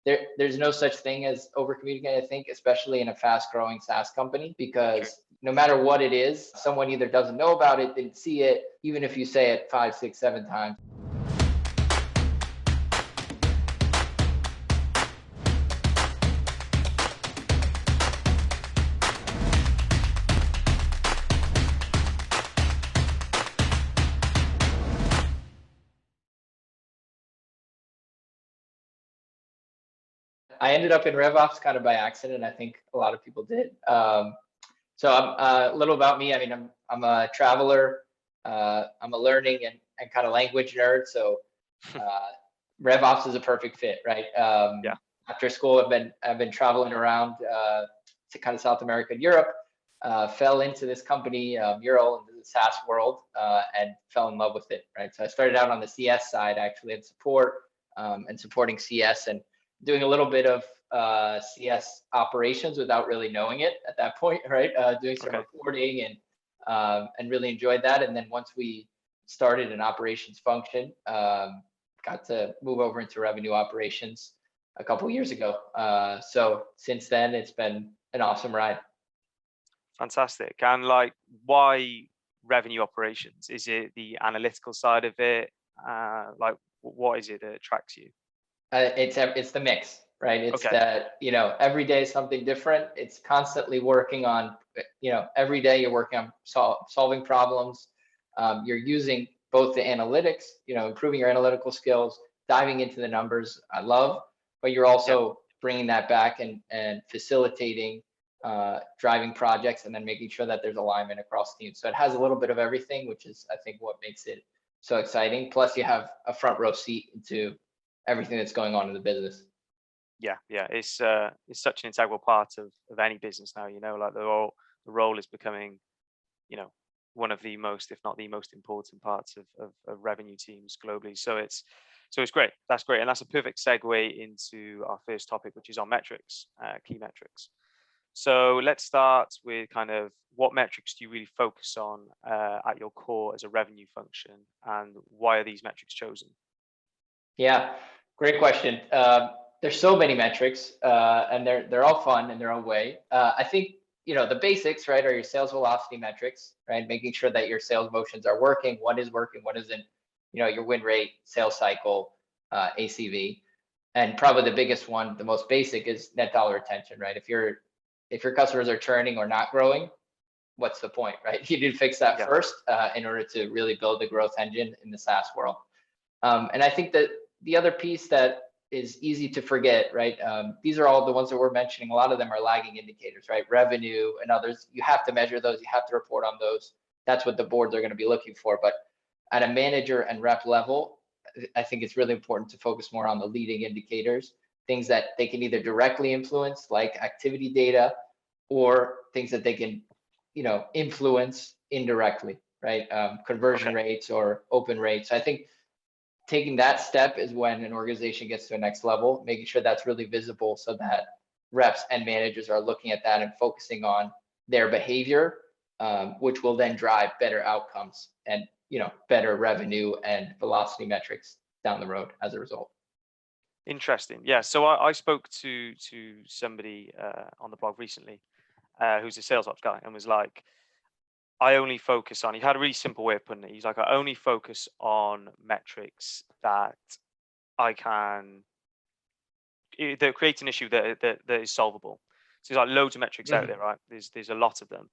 there's no such thing as over communicating, I think, especially in a fast growing SaaS company, because no matter what it is, someone either doesn't know about it, didn't see it, even if you say it 5, 6, 7 times. I ended up in RevOps kind of by accident. I think a lot of people did. So I'm a little about me. I mean, I'm a traveler. I'm a learning and kind of language nerd. So RevOps is a perfect fit, right? Yeah. After school, I've been traveling around to kind of South America and Europe. Fell into this company, Mural, into the SaaS world, and fell in love with it, right? So I started out on the CS side, actually, in support and supporting CS and doing a little bit of CS operations without really knowing it at that point, right? Doing some reporting and really enjoyed that. And then once we started an operations function, got to move over into revenue operations a couple years ago. So since then, it's been an awesome ride. Fantastic. And like, why revenue operations? Is it the analytical side of it? Like, what is it that attracts you? It's the mix, right? It's that, every day is something different. It's constantly working on, every day you're working on solving problems. You're using both the analytics, improving your analytical skills, diving into the numbers, I love, but you're also bringing that back and facilitating, driving projects, and then making sure that there's alignment across teams. So it has a little bit of everything, which is, I think, what makes it so exciting. Plus you have a front row seat into everything that's going on in the business. Yeah, it's such an integral part of any business now. Like the role is becoming, one of the most, if not the most important parts of revenue teams globally. So it's great. That's great, and that's a perfect segue into our first topic, which is on metrics, key metrics. So let's start with kind of what metrics do you really focus on at your core as a revenue function, and why are these metrics chosen? Yeah, great question. There's so many metrics, and they're all fun in their own way. I think the basics, right, are your sales velocity metrics, right? Making sure that your sales motions are working. What is working? What isn't? Your win rate, sales cycle, ACV, and probably the biggest one, the most basic, is net dollar retention, right? If your customers are churning or not growing, what's the point, right? You need to fix that first in order to really build the growth engine in the SaaS world. And I think that the other piece that is easy to forget, right? These are all the ones that we're mentioning. A lot of them are lagging indicators, right? Revenue and others. You have to measure those. You have to report on those. That's what the boards are going to be looking for. But at a manager and rep level, I think it's really important to focus more on the leading indicators, things that they can either directly influence, like activity data, or things that they can, influence indirectly, right? Conversion rates or open rates. I think taking that step is when an organization gets to a next level, making sure that's really visible so that reps and managers are looking at that and focusing on their behavior, which will then drive better outcomes and better revenue and velocity metrics down the road as a result. Interesting. Yeah. So I spoke to somebody on the blog recently who's a sales ops guy, and was like, I only focus on, he had a really simple way of putting it. He's like, I only focus on metrics that create an issue that is solvable. So there's like loads of metrics out there, right? There's a lot of them,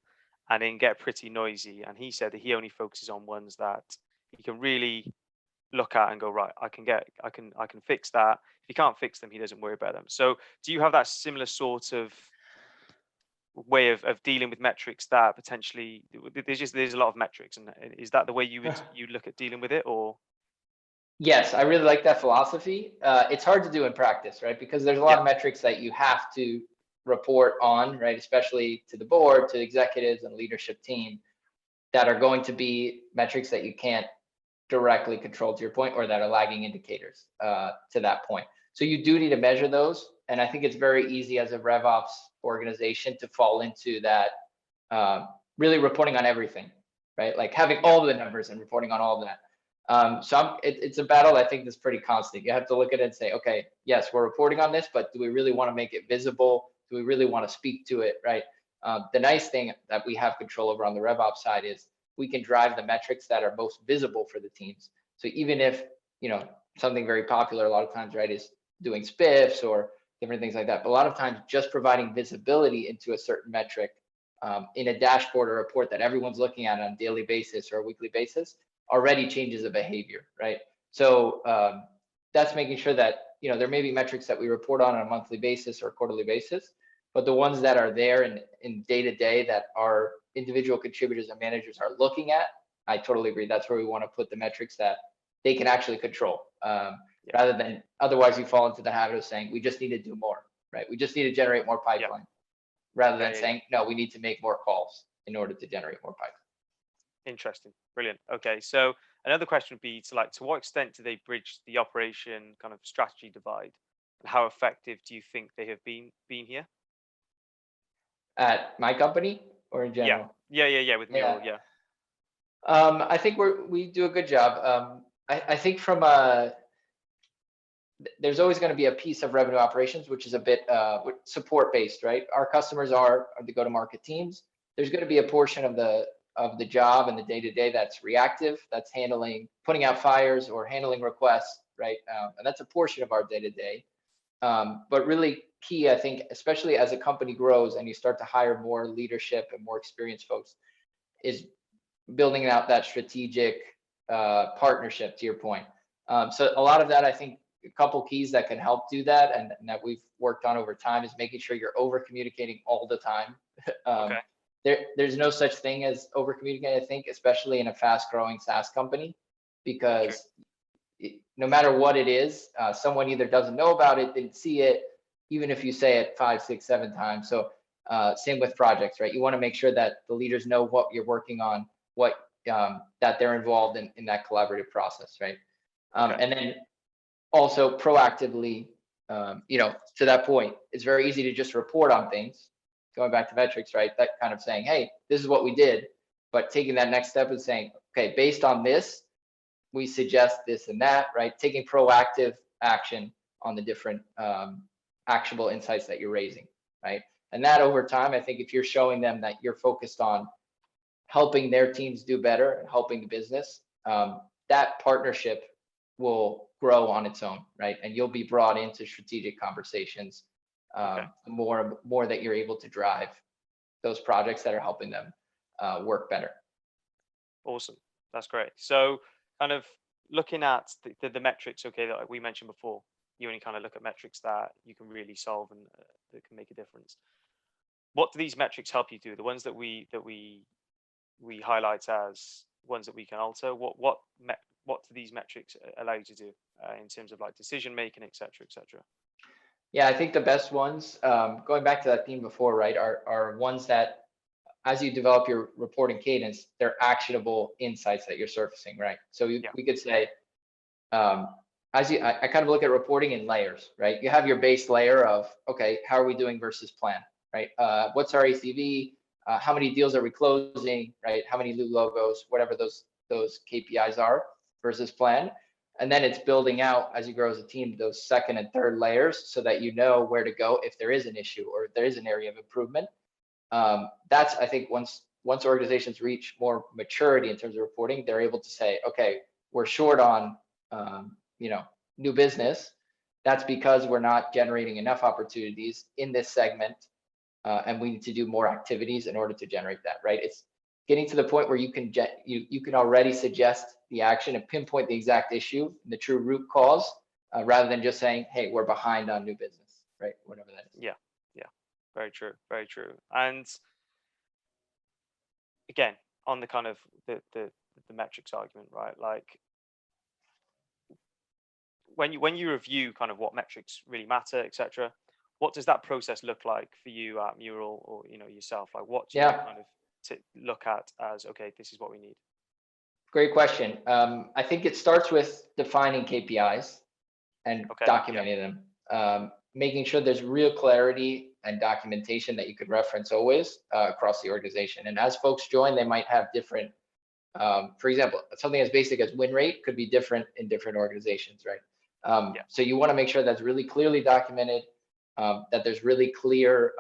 and they can get pretty noisy. And he said that he only focuses on ones that he can really look at and go, right, I can fix that. If he can't fix them, he doesn't worry about them. So do you have that similar sort of way of dealing with metrics that potentially there's a lot of metrics, and is that the way you look at dealing with it? Or yes, I really like that philosophy. It's hard to do in practice, right? Because there's a lot of metrics that you have to report on, right? Especially to the board, to executives and leadership team, that are going to be metrics that you can't directly control, to your point, or that are lagging indicators to that point. So you do need to measure those. And I think it's very easy as a RevOps organization to fall into that, really reporting on everything, right? Like having all the numbers and reporting on all of that. It's a battle I think that's pretty constant. You have to look at it and say, okay, yes, we're reporting on this, but do we really want to make it visible? Do we really want to speak to it, right? The nice thing that we have control over on the RevOps side is we can drive the metrics that are most visible for the teams. So even if, something very popular a lot of times, right, is doing spiffs or different things like that. But a lot of times just providing visibility into a certain metric in a dashboard or report that everyone's looking at on a daily basis or a weekly basis already changes the behavior, right? So that's making sure that, there may be metrics that we report on a monthly basis or quarterly basis, but the ones that are there in day to day that our individual contributors and managers are looking at, I totally agree. That's where we want to put the metrics that they can actually control. Rather than otherwise you fall into the habit of saying, we just need to do more, right? We just need to generate more pipeline rather than saying, no, we need to make more calls in order to generate more pipeline. Interesting. Brilliant. Okay. So another question would be to what extent do they bridge the operation kind of strategy divide, and how effective do you think they have been here? At my company or in general? Yeah. With Mural, yeah. I think we do a good job. I think there's always going to be a piece of revenue operations, which is a bit support based, right? Our customers are the go-to-market teams. There's going to be a portion of the job and the day-to-day that's reactive, that's putting out fires or handling requests, right? And that's a portion of our day-to-day. But really key, I think, especially as a company grows and you start to hire more leadership and more experienced folks, is building out that strategic partnership, to your point. So a lot of that, I think, a couple keys that can help do that and that we've worked on over time is making sure you're over communicating all the time. Okay. There's no such thing as over communicating, I think, especially in a fast growing SaaS company, because no matter what it is, someone either doesn't know about it, didn't see it, even if you say it 5, 6, 7 times. So same with projects, right? You want to make sure that the leaders know what you're working on, what that they're involved in that collaborative process, right? And then also proactively, to that point, it's very easy to just report on things. Going back to metrics, right? That kind of saying, hey, this is what we did, but taking that next step and saying, okay, based on this, we suggest this and that, right? Taking proactive action on the different actionable insights that you're raising, right? And that over time, I think if you're showing them that you're focused on helping their teams do better and helping the business, that partnership will grow on its own, right? And you'll be brought into strategic conversations more that you're able to drive those projects that are helping them work better. Awesome. That's great. So kind of looking at the metrics, okay, that we mentioned before, you only kind of look at metrics that you can really solve and that can make a difference. What do these metrics help you do? The ones that we highlight as ones that we can alter. What do these metrics allow you to do in terms of like decision making, et cetera, et cetera? Yeah, I think the best ones, going back to that theme before, right, are ones that, as you develop your reporting cadence, they're actionable insights that you're surfacing, right? So we could say, I kind of look at reporting in layers, right? You have your base layer of, okay, how are we doing versus plan, right? What's our ACV? How many deals are we closing, right? How many new logos, whatever those KPIs are versus plan. And then it's building out as you grow as a team, those second and third layers so that you know where to go if there is an issue or if there is an area of improvement. That's, I think, once organizations reach more maturity in terms of reporting, they're able to say, okay, we're short on, new business. That's because we're not generating enough opportunities in this segment. And we need to do more activities in order to generate that, right? It's getting to the point where you can already suggest the action and pinpoint the exact issue, the true root cause, rather than just saying, hey, we're behind on new business, right? Whatever that is. Yeah. Very true. Very true. And again, on the kind of the metrics argument, right? Like when you review kind of what metrics really matter, etc., what does that process look like for you at Mural or yourself? Like what do you kind of look at as, okay, this is what we need? Great question. I think it starts with defining KPIs and documenting them, making sure there's real clarity and documentation that you could reference always across the organization. And as folks join, they might have different For example, something as basic as win rate could be different in different organizations, right? Yeah. So you want to make sure that's really clearly documented, that there's really clear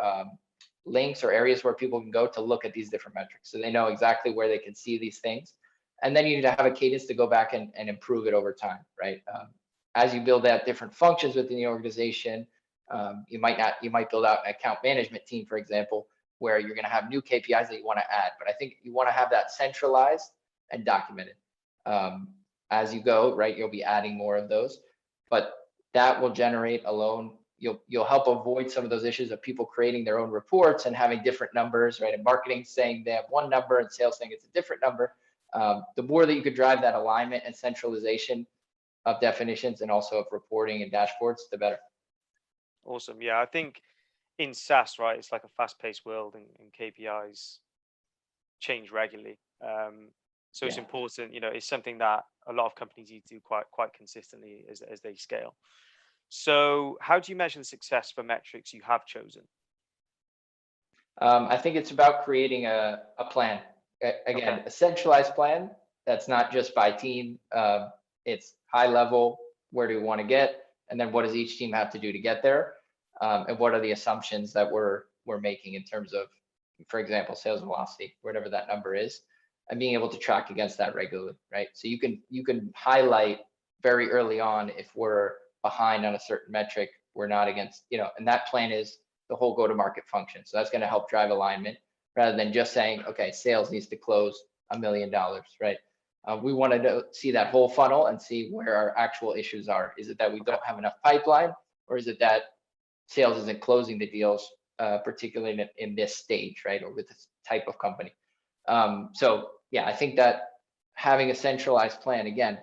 links or areas where people can go to look at these different metrics, so they know exactly where they can see these things. And then you need to have a cadence to go back and improve it over time, right? As you build out different functions within the organization, you might build out an account management team, for example, where you're going to have new KPIs that you want to add. But I think you want to have that centralized and documented. As you go, right, you'll be adding more of those, but that will generate alone. You'll help avoid some of those issues of people creating their own reports and having different numbers, right? And marketing saying they have one number and sales saying it's a different number. The more that you could drive that alignment and centralization of definitions and also of reporting and dashboards, the better. Awesome. Yeah, I think in SaaS, right, it's like a fast-paced world, and KPIs change regularly. So it's Yeah. important, it's something that a lot of companies need to do quite consistently as they scale. So how do you measure the success for metrics you have chosen? I think it's about creating a plan. Okay. Again, a centralized plan that's not just by team. It's high level. Where do we want to get? And then what does each team have to do to get there? And what are the assumptions that we're making in terms of, for example, sales velocity, whatever that number is, and being able to track against that regularly, right? So you can highlight very early on if we're behind on a certain metric, we're not against, and that plan is the whole go-to-market function. So that's going to help drive alignment rather than just saying, okay, sales needs to close $1 million, right? We want to see that whole funnel and see where our actual issues are. Is it that we don't have enough pipeline, or is it that sales isn't closing the deals, particularly in this stage, right, or with this type of company? So yeah, I think that having a centralized plan, again,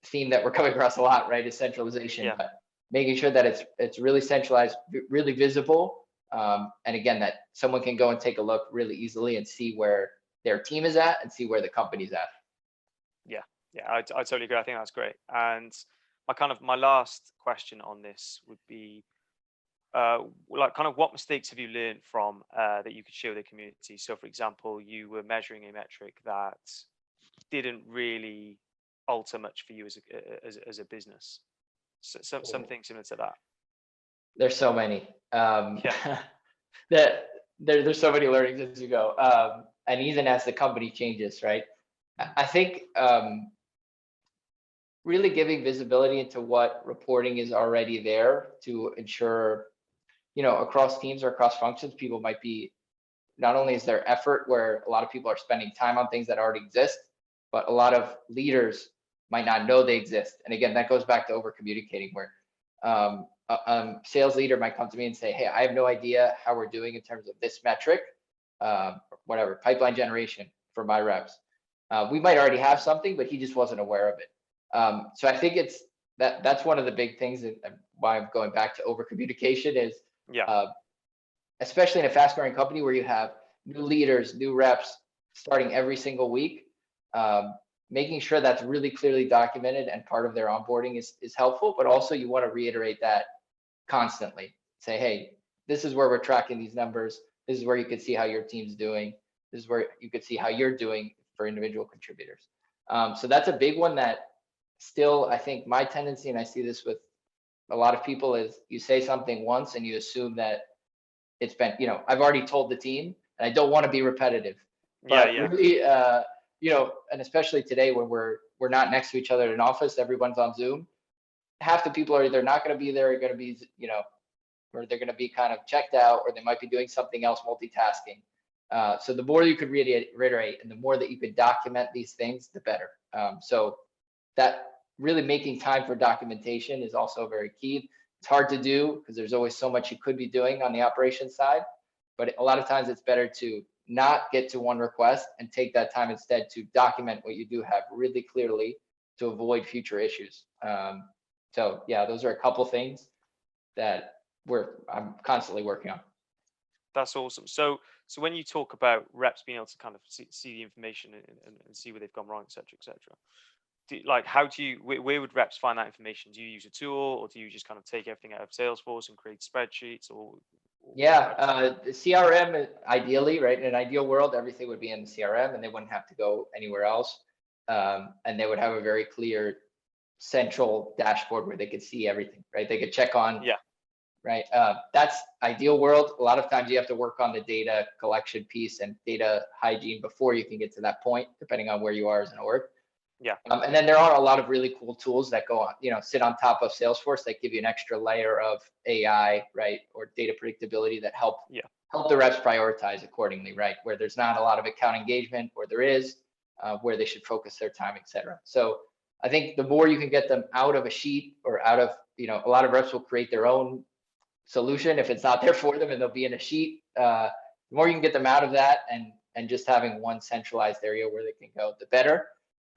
theme that we're coming across a lot, right, is centralization, Yeah. but making sure that it's really centralized, really visible, and again, that someone can go and take a look really easily and see where their team is at and see where the company's at. Yeah, I totally agree. I think that's great. And my last question on this would be, like, kind of what mistakes have you learned from that you could share with the community? So, for example, you were measuring a metric that didn't really alter much for you as a business. So, something similar to that. There's so many. Yeah. That there's so many learnings as you go, and even as the company changes, right? I think really giving visibility into what reporting is already there to ensure, across teams or across functions, people might be, not only is there effort where a lot of people are spending time on things that already exist, but a lot of leaders might not know they exist. And again, that goes back to over communicating, where a sales leader might come to me and say, hey, I have no idea how we're doing in terms of this metric, whatever, pipeline generation for my reps. We might already have something, but he just wasn't aware of it. So I think it's that's one of the big things, and why I'm going back to over communication is, Yeah. especially in a fast growing company where you have new leaders, new reps starting every single week, making sure that's really clearly documented and part of their onboarding is helpful. But also you want to reiterate that constantly. Say, hey, this is where we're tracking these numbers. This is where you could see how your team's doing. This is where you could see how you're doing for individual contributors. So that's a big one that still, I think my tendency, and I see this with a lot of people, is you say something once and you assume that it's been, I've already told the team, and I don't want to be repetitive, Yeah. but Yeah. really, and especially today when we're not next to each other in an office, everyone's on Zoom. Half the people are either not going to be there, or going to be, or they're going to be kind of checked out, or they might be doing something else, multitasking. So the more you could reiterate, and the more that you could document these things, the better. So that really making time for documentation is also very key. It's hard to do because there's always so much you could be doing on the operations side, but a lot of times it's better to not get to one request and take that time instead to document what you do have really clearly to avoid future issues. So yeah, those are a couple things that I'm constantly working on. That's awesome. So when you talk about reps being able to kind of see the information and see where they've gone wrong, et cetera, et cetera, how do you, where would reps find that information? Do you use a tool, or do you just kind of take everything out of Salesforce and create spreadsheets, or Yeah, the CRM ideally, right? In an ideal world, everything would be in the CRM and they wouldn't have to go anywhere else. And they would have a very clear central dashboard where they could see everything, right? They could check on, Yeah, right? That's ideal world. A lot of times you have to work on the data collection piece and data hygiene before you can get to that point, depending on where you are as an org. yeah, And then there are a lot of really cool tools that go on, sit on top of Salesforce that give you an extra layer of AI, right, or data predictability that help yeah, the reps prioritize accordingly, right, where there's not a lot of account engagement, or there is, where they should focus their time, et cetera. So I think the more you can get them out of a sheet or out of, a lot of reps will create their own solution if it's not there for them, and they'll be in a sheet. The more you can get them out of that and just having one centralized area where they can go, the better.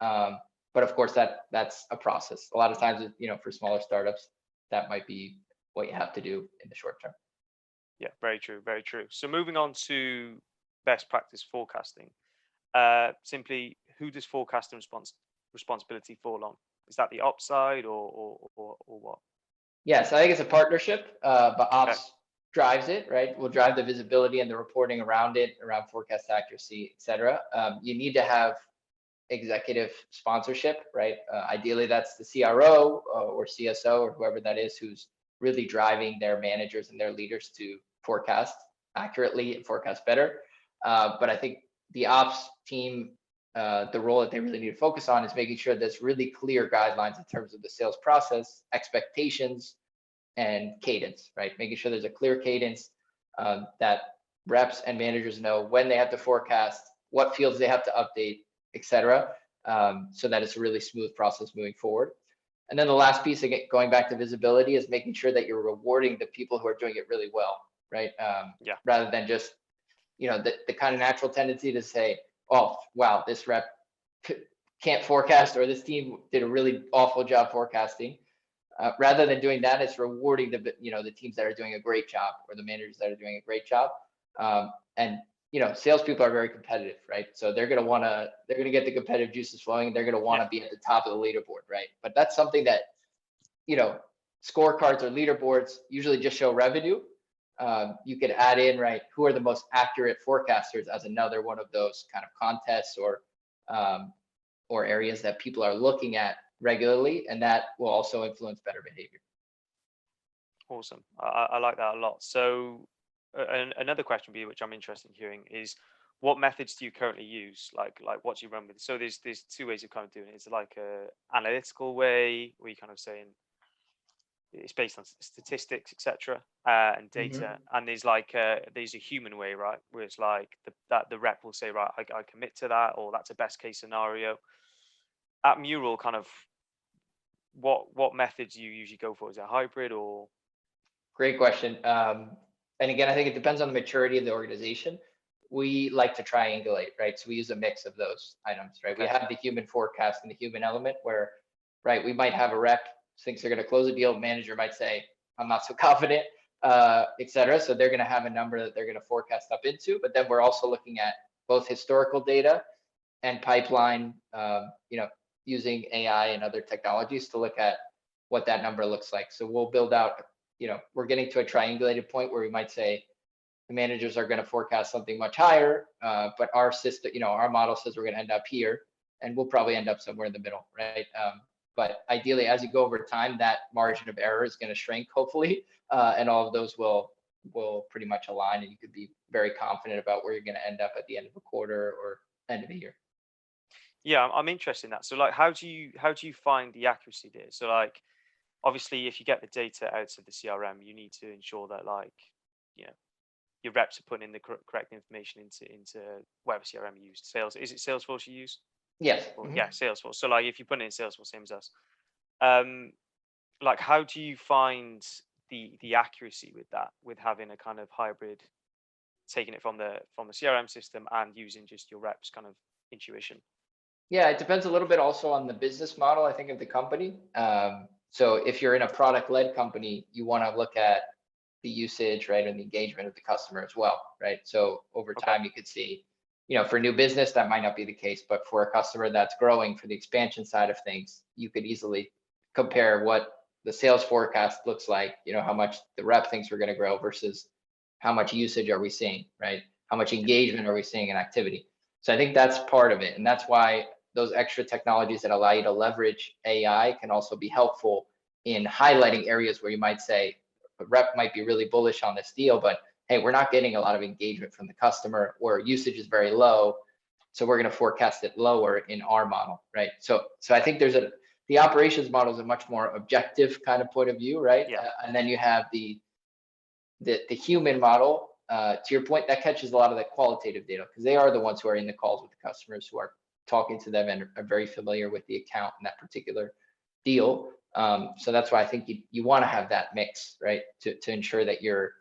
But of course, that's a process. A lot of times, for smaller startups, that might be what you have to do in the short term. yeah. Very true, very true. So moving on to best practice forecasting. Simply, who does forecasting responsibility fall on? Is that the ops side or what? Yes, I think it's a partnership, but Okay. ops drives it, right? Will drive the visibility and the reporting around it, around forecast accuracy, et cetera. You need to have executive sponsorship, right? Ideally, that's the CRO or CSO or whoever that is who's really driving their managers and their leaders to forecast accurately and forecast better. But I think the ops team, the role that they really need to focus on is making sure there's really clear guidelines in terms of the sales process, expectations, and cadence, right? Making sure there's a clear cadence, that reps and managers know when they have to forecast, what fields they have to update, et cetera, so that it's a really smooth process moving forward. And then the last piece, again, going back to visibility, is making sure that you're rewarding the people who are doing it really well, right? Yeah, Rather than just, the kind of natural tendency to say, oh, wow, this rep can't forecast, or this team did a really awful job forecasting. Rather than doing that, it's rewarding the teams that are doing a great job, or the managers that are doing a great job. And salespeople are very competitive, right? So they're gonna get the competitive juices flowing. They're gonna want to yeah, be at the top of the leaderboard, right? But that's something that scorecards or leaderboards usually just show revenue. You could add in, right, who are the most accurate forecasters as another one of those kind of contests or areas that people are looking at regularly, and that will also influence better behavior. awesome. I like that a lot. So another question for you, which I'm interested in hearing, is what methods do you currently use? Like what do you run with? So there's two ways of kind of doing it. It's like a analytical way where you kind of saying it's based on statistics, etc., and data. Mm-hmm. And there's a human way, right, where it's like the rep will say, right, I commit to that, or that's a best case scenario. At Mural, kind of what methods do you usually go for? Is it hybrid or? Great question. And again, I think it depends on the maturity of the organization. We like to triangulate, right? So we use a mix of those items, right? We Okay. have the human forecast and the human element where, right, we might have a rep thinks they're going to close a deal. Manager might say, I'm not so confident, et cetera. So they're going to have a number that they're going to forecast up into. But then we're also looking at both historical data and pipeline, using AI and other technologies to look at what that number looks like. So we'll build out, we're getting to a triangulated point where we might say the managers are going to forecast something much higher, but our system, our model says we're going to end up here, and we'll probably end up somewhere in the middle, right? But ideally, as you go over time, that margin of error is going to shrink, hopefully, and all of those will pretty much align, and you could be very confident about where you're going to end up at the end of a quarter or end of a year. Yeah, I'm interested in that. So like, how do you find the accuracy there? So like, obviously, if you get the data out of the CRM, you need to ensure that like, you know, your reps are putting in the correct information into whatever CRM you use. Is it Salesforce you use? Yes. Or, Mm-hmm. yeah, Salesforce. So like, if you put it in Salesforce, same as us. Um, like, how do you find the accuracy with that, with having a kind of hybrid, taking it from the CRM system and using just your reps kind of intuition? Yeah, it depends a little bit also on the business model, I think, of the company. So if you're in a product-led company, you want to look at the usage, right, and the engagement of the customer as well, right? So over Okay. time, you could see, for new business, that might not be the case, but for a customer that's growing, for the expansion side of things, you could easily compare what the sales forecast looks like, how much the rep thinks we're going to grow versus how much usage are we seeing, right? How much engagement are we seeing in activity? So I think that's part of it. And that's why those extra technologies that allow you to leverage AI can also be helpful in highlighting areas where you might say, a rep might be really bullish on this deal, but hey, we're not getting a lot of engagement from the customer, or usage is very low. So we're going to forecast it lower in our model, right? So I think the operations model is a much more objective kind of point of view, right? Yeah. And then you have the human model, to your point, that catches a lot of that qualitative data, because they are the ones who are in the calls with the customers, who are talking to them and are very familiar with the account and that particular deal. So that's why I think you want to have that mix, right? To ensure that you're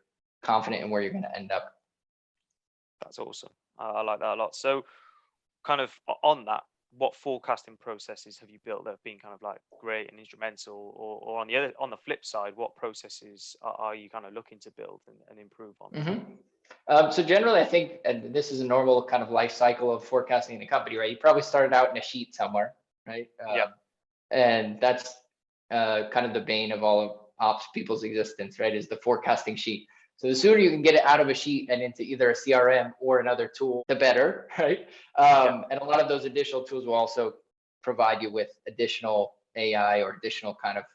confident in where you're going to end up. That's awesome. I like that a lot. So kind of on that, what forecasting processes have you built that have been kind of like great and instrumental, or on the flip side, what processes are you kind of looking to build and improve on? So generally, I think, and this is a normal kind of life cycle of forecasting in a company, right? You probably started out in a sheet somewhere, right? Yeah. And that's kind of the bane of all of ops people's existence, right? Is the forecasting sheet. So the sooner you can get it out of a sheet and into either a CRM or another tool, the better, right? And a lot of those additional tools will also provide you with additional AI or additional kind of,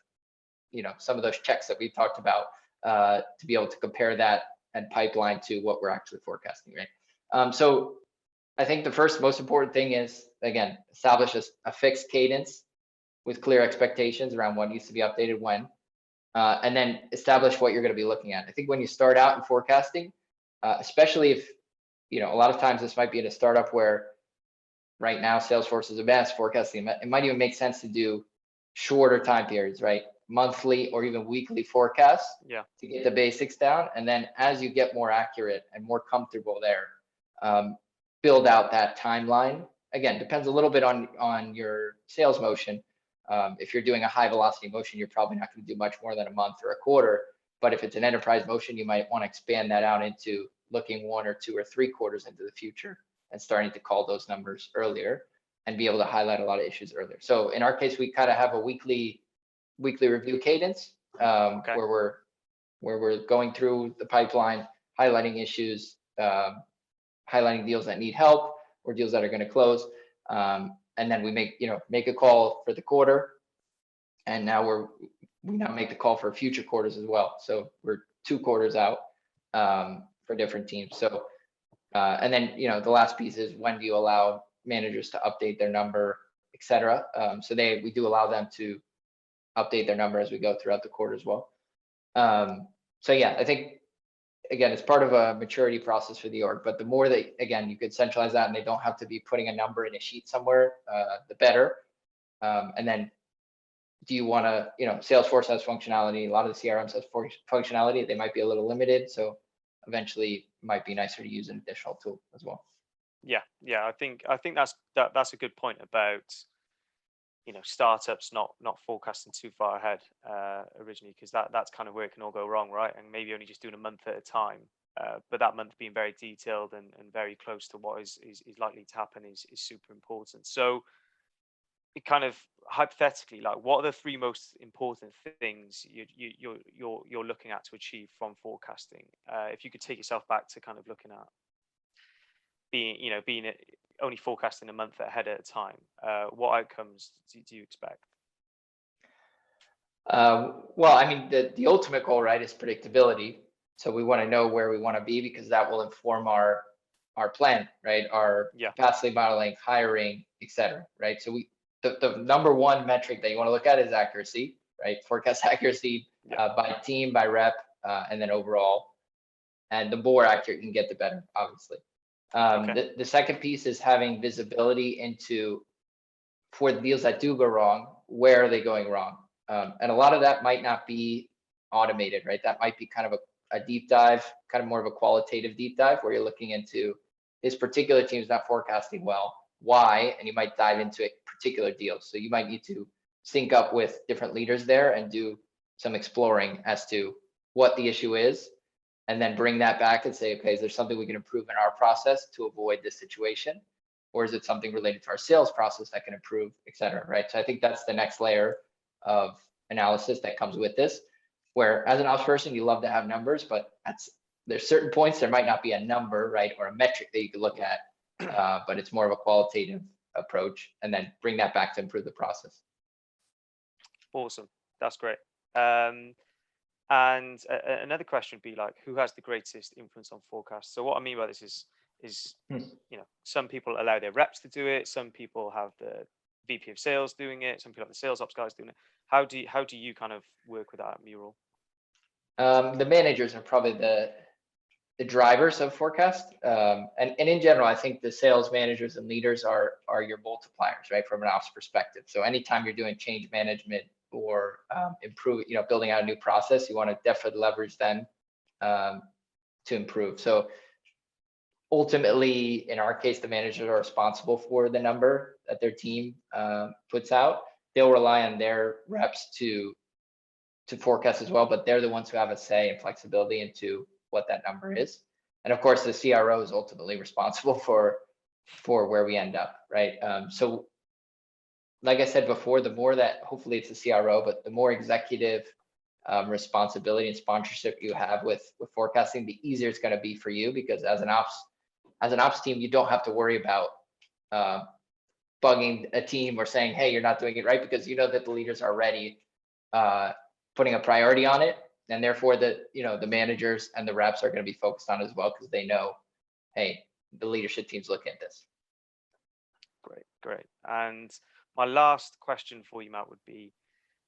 some of those checks that we've talked about, to be able to compare that and pipeline to what we're actually forecasting, right? So I think the first most important thing is, again, establish a fixed cadence with clear expectations around what needs to be updated when. And then establish what you're going to be looking at. I think when you start out in forecasting, especially if, a lot of times this might be in a startup where right now Salesforce is a mess forecasting, it might even make sense to do shorter time periods, right? Monthly or even weekly forecasts, to get the basics down. And then as you get more accurate and more comfortable there, build out that timeline. Again, depends a little bit on your sales motion. If you're doing a high velocity motion, you're probably not going to do much more than a month or a quarter. But if it's an enterprise motion, you might want to expand that out into looking 1 or 2 or 3 quarters into the future and starting to call those numbers earlier and be able to highlight a lot of issues earlier. So in our case, we kind of have a weekly review cadence, where we're going through the pipeline, highlighting issues, highlighting deals that need help or deals that are going to close. And then we make a call for the quarter, and now we now make the call for future quarters as well. So we're 2 quarters out, for different teams. So and then the last piece is, when do you allow managers to update their number, et cetera. So we do allow them to update their number as we go throughout the quarter as well. So yeah, I think, again, it's part of a maturity process for the org, but the more that, again, you could centralize that and they don't have to be putting a number in a sheet somewhere, the better. And then do you want to, Salesforce has functionality, a lot of the CRMs has functionality, they might be a little limited. So eventually it might be nicer to use an additional tool as well. Yeah. I think that's a good point about, startups not forecasting too far ahead originally, because that's kind of where it can all go wrong, right? And maybe only just doing a month at a time, but that month being very detailed and very close to what is likely to happen is super important. So it kind of hypothetically, like, what are the 3 most important things you're looking at to achieve from forecasting? If you could take yourself back to kind of looking at being only forecasting a month ahead at a time, what outcomes do you expect? Well, I mean, the ultimate goal, right, is predictability. So we want to know where we want to be, because that will inform our plan, right? Our capacity modeling, hiring, et cetera, right? So the number 1 metric that you want to look at is accuracy, right? Forecast accuracy, by team, by rep, and then overall. And the more accurate you can get, the better, obviously. The second piece is having visibility into, for the deals that do go wrong, where are they going wrong? And a lot of that might not be automated, right? That might be kind of a deep dive, kind of more of a qualitative deep dive, where you're looking into, this particular team's not forecasting well. Why? And you might dive into a particular deal. So you might need to sync up with different leaders there and do some exploring as to what the issue is, and then bring that back and say, okay, is there something we can improve in our process to avoid this situation? Or is it something related to our sales process that can improve, et cetera, right? So I think that's the next layer of analysis that comes with this, where as an ops person, you love to have numbers, but that's there's certain points, there might not be a number, right, or a metric that you could look at, but it's more of a qualitative approach, and then bring that back to improve the process. Awesome. That's great. And another question would be like, who has the greatest influence on forecasts? So what I mean by this is you know, some people allow their reps to do it. Some people have the VP of sales doing it. Some people have the sales ops guys doing it. How do you kind of work with that at Mural? The managers are probably the drivers of forecast. And in general, I think the sales managers and leaders are your multipliers, right, from an ops perspective. So anytime you're doing change management or improve, you know, building out a new process, you want to definitely leverage them to improve. So ultimately, in our case, the managers are responsible for the number that their team puts out. They'll rely on their reps to forecast as well, but they're the ones who have a say and flexibility into what that number is. And of course, the CRO is ultimately responsible for where we end up, right? So like I said before, the more that, hopefully it's the CRO, but the more executive responsibility and sponsorship you have with forecasting, the easier it's going to be for you, because as an ops team, you don't have to worry about bugging a team or saying, hey, you're not doing it right, because you know that the leaders are already putting a priority on it, and therefore the managers and the reps are going to be focused on it as well, because they know, hey, the leadership team's looking at this. Great. And my last question for you, Matt, would be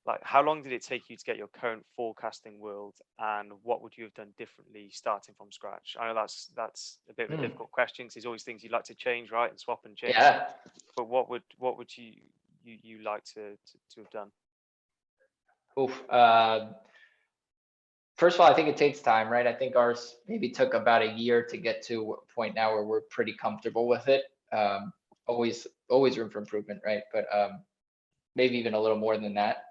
like, how long did it take you to get your current forecasting world, and what would you have done differently starting from scratch? I know that's a bit of a difficult question, because there's always things you'd like to change, right, and swap and change. Yeah. But what would you like to have done? Oof. First of all, I think it takes time, right? I think ours maybe took about a year to get to a point now where we're pretty comfortable with it. Always room for improvement, right? But maybe even a little more than that.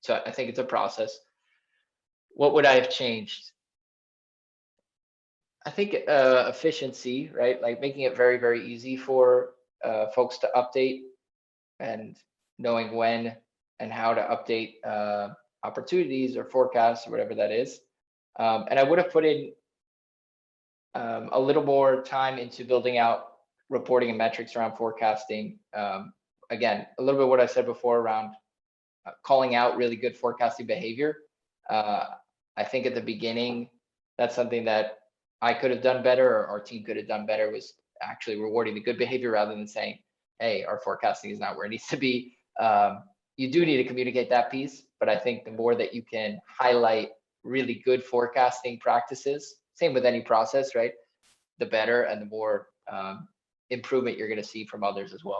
So I think it's a process. What would I have changed? I think efficiency, right? Like making it very, very easy for folks to update, and knowing when and how to update opportunities or forecasts or whatever that is. And I would have put in a little more time into building out reporting and metrics around forecasting. Again, a little bit what I said before around calling out really good forecasting behavior. I think at the beginning, that's something that I could have done better, or our team could have done better, was actually rewarding the good behavior rather than saying, hey, our forecasting is not where it needs to be. You do need to communicate that piece, but I think the more that you can highlight really good forecasting practices, same with any process, right, the better, and the more improvement you're going to see from others as well.